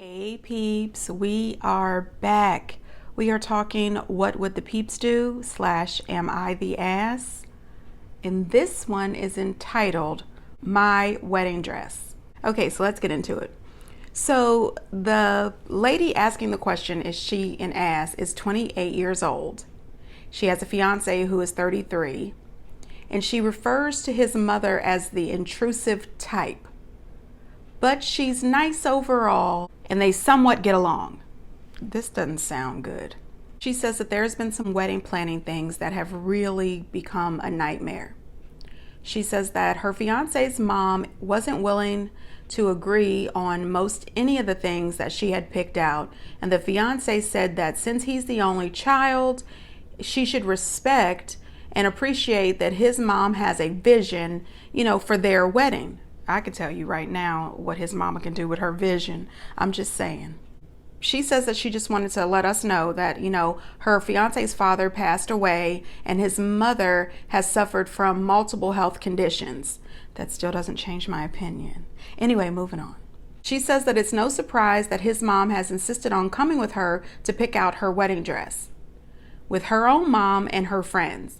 Hey peeps, we are back. We are talking What Would the Peeps Do / Am I the Ass? And this one is entitled My Wedding Dress. Okay, so let's get into it. So the lady asking the question, is she an ass, is 28 years old. She has a fiance who is 33, and she refers to his mother as the intrusive type. But she's nice overall, and they somewhat get along. This doesn't sound good. She says that there's been some wedding planning things that have really become a nightmare. She says that her fiance's mom wasn't willing to agree on most any of the things that she had picked out, and the fiance said that since he's the only child, she should respect and appreciate that his mom has a vision, for their wedding. I can tell you right now what his mama can do with her vision. I'm just saying. She says that she just wanted to let us know that, her fiance's father passed away and his mother has suffered from multiple health conditions. That still doesn't change my opinion. Anyway, moving on. She says that it's no surprise that his mom has insisted on coming with her to pick out her wedding dress with her own mom and her friends.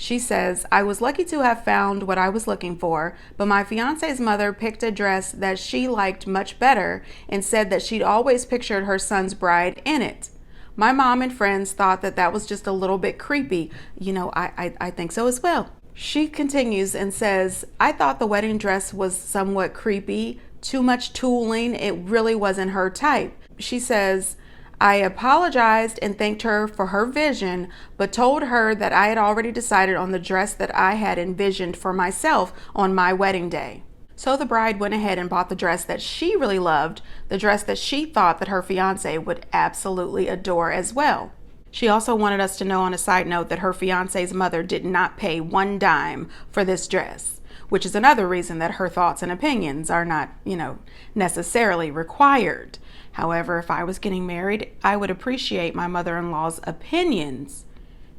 She says, I was lucky to have found what I was looking for, but my fiance's mother picked a dress that she liked much better and said that she'd always pictured her son's bride in it. My mom and friends thought that that was just a little bit creepy. I think so as well. She continues and says, I thought the wedding dress was somewhat creepy, too much tooling. It really wasn't her type. She says, I apologized and thanked her for her vision, but told her that I had already decided on the dress that I had envisioned for myself on my wedding day. So the bride went ahead and bought the dress that she really loved, the dress that she thought that her fiance would absolutely adore as well. She also wanted us to know on a side note that her fiance's mother did not pay one dime for this dress, which is another reason that her thoughts and opinions are not, necessarily required. However, if I was getting married, I would appreciate my mother-in-law's opinions,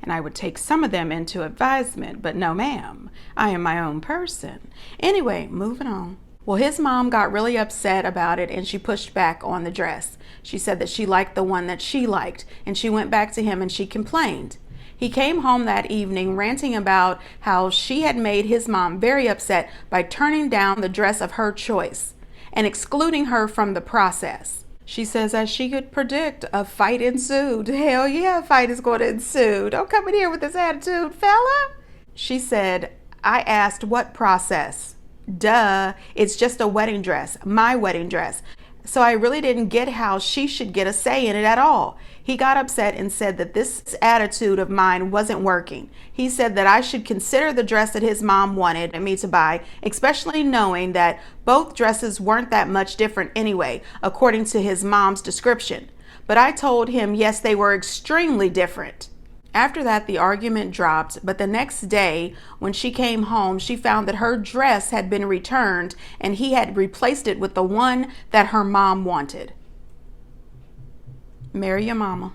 and I would take some of them into advisement. But no, ma'am, I am my own person. Anyway, moving on. Well, his mom got really upset about it, and she pushed back on the dress. She said that she liked the one that she liked, and she went back to him and she complained. He came home that evening ranting about how she had made his mom very upset by turning down the dress of her choice and excluding her from the process. She says, as she could predict, a fight ensued. Hell yeah, a fight is going to ensue. Don't come in here with this attitude, fella. She said, I asked what process? Duh, it's just a wedding dress, my wedding dress. So I really didn't get how she should get a say in it at all. He got upset and said that this attitude of mine wasn't working. He said that I should consider the dress that his mom wanted me to buy, especially knowing that both dresses weren't that much different anyway, according to his mom's description. But I told him, yes, they were extremely different. After that, the argument dropped, but the next day, when she came home, she found that her dress had been returned and he had replaced it with the one that her mom wanted. Marry your mama.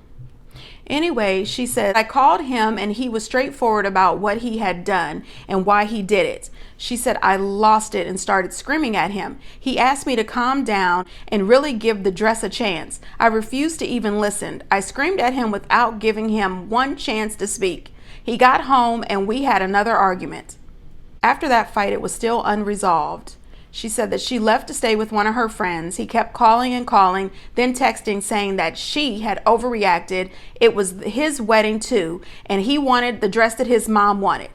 Anyway, she said, I called him and he was straightforward about what he had done and why he did it. She said, I lost it and started screaming at him. He asked me to calm down and really give the dress a chance. I refused to even listen. I screamed at him without giving him one chance to speak. He got home and we had another argument. After that fight, it was still unresolved. She said that she left to stay with one of her friends. He kept calling and calling, then texting saying that she had overreacted. It was his wedding too, and he wanted the dress that his mom wanted.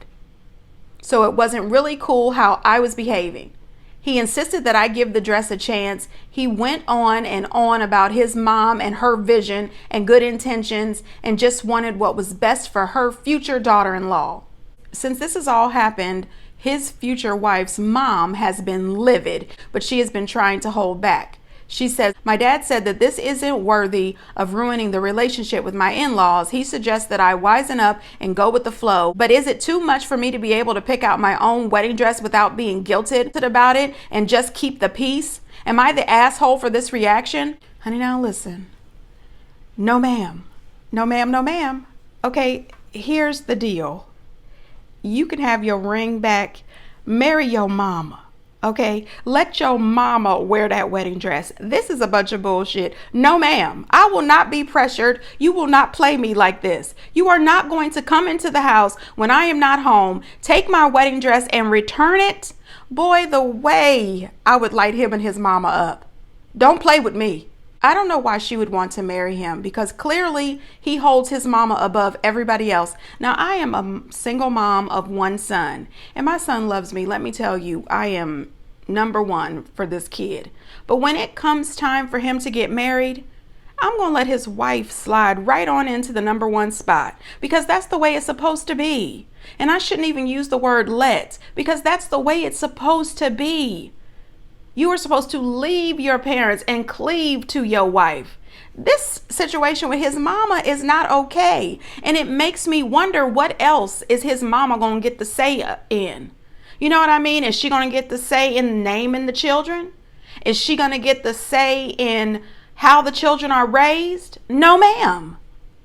So it wasn't really cool how I was behaving. He insisted that I give the dress a chance. He went on and on about his mom and her vision and good intentions and just wanted what was best for her future daughter-in-law. Since this has all happened, his future wife's mom has been livid, but she has been trying to hold back. She says, my dad said that this isn't worthy of ruining the relationship with my in-laws. He suggests that I wisen up and go with the flow. But is it too much for me to be able to pick out my own wedding dress without being guilted about it and just keep the peace? Am I the asshole for this reaction? Honey, now listen. No, ma'am. No, ma'am. No, ma'am. Okay, here's the deal. You can have your ring back, marry your mama. Okay, let your mama wear that wedding dress. This is a bunch of bullshit. No, ma'am. I will not be pressured. You will not play me like this. You are not going to come into the house when I am not home, take my wedding dress and return it. Boy, the way I would light him and his mama up. Don't play with me. I don't know why she would want to marry him, because clearly he holds his mama above everybody else. Now, I am a single mom of one son, and my son loves me. Let me tell you, I am number one for this kid. But when it comes time for him to get married, I'm going to let his wife slide right on into the number one spot, because that's the way it's supposed to be. And I shouldn't even use the word let, because that's the way it's supposed to be. You are supposed to leave your parents and cleave to your wife. This situation with his mama is not okay. And it makes me wonder, what else is his mama going to get the say in? You know what I mean? Is she going to get the say in naming the children? Is she going to get the say in how the children are raised? No, ma'am.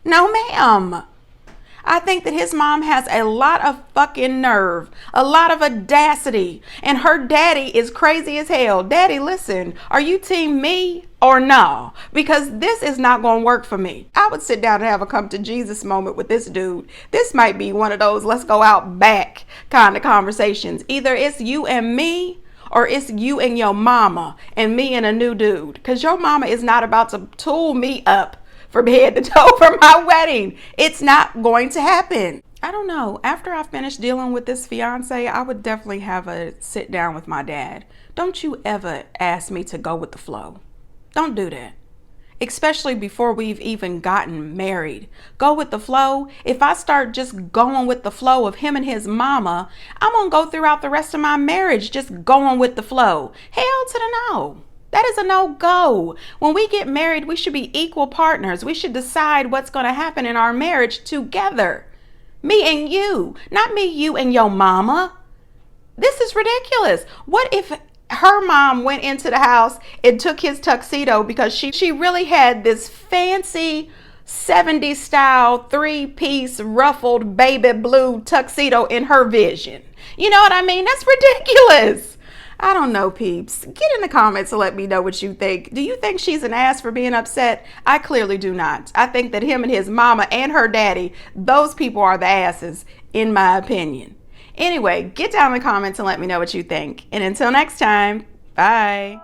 No, ma'am. I think that his mom has a lot of fucking nerve, a lot of audacity, and her daddy is crazy as hell. Daddy, listen, are you team me or no? Because this is not going to work for me. I would sit down and have a come to Jesus moment with this dude. This might be one of those let's go out back kind of conversations. Either it's you and me, or it's you and your mama and me and a new dude. Because your mama is not about to tool me up from head to toe for my wedding. It's not going to happen. I don't know. After I finish dealing with this fiance, I would definitely have a sit down with my dad. Don't you ever ask me to go with the flow. Don't do that. Especially before we've even gotten married. Go with the flow. If I start just going with the flow of him and his mama, I'm going to go throughout the rest of my marriage just going with the flow. Hell to the no. That is a no-go. When we get married, we should be equal partners. We should decide what's going to happen in our marriage together. Me and you, not me, you and your mama. This is ridiculous. What if her mom went into the house and took his tuxedo because she really had this fancy 70s style 3-piece ruffled baby blue tuxedo in her vision? You know what I mean? That's ridiculous. I don't know, peeps. Get in the comments to let me know what you think. Do you think she's an ass for being upset? I clearly do not. I think that him and his mama and her daddy, those people are the asses, in my opinion. Anyway, get down in the comments and let me know what you think. And until next time, bye.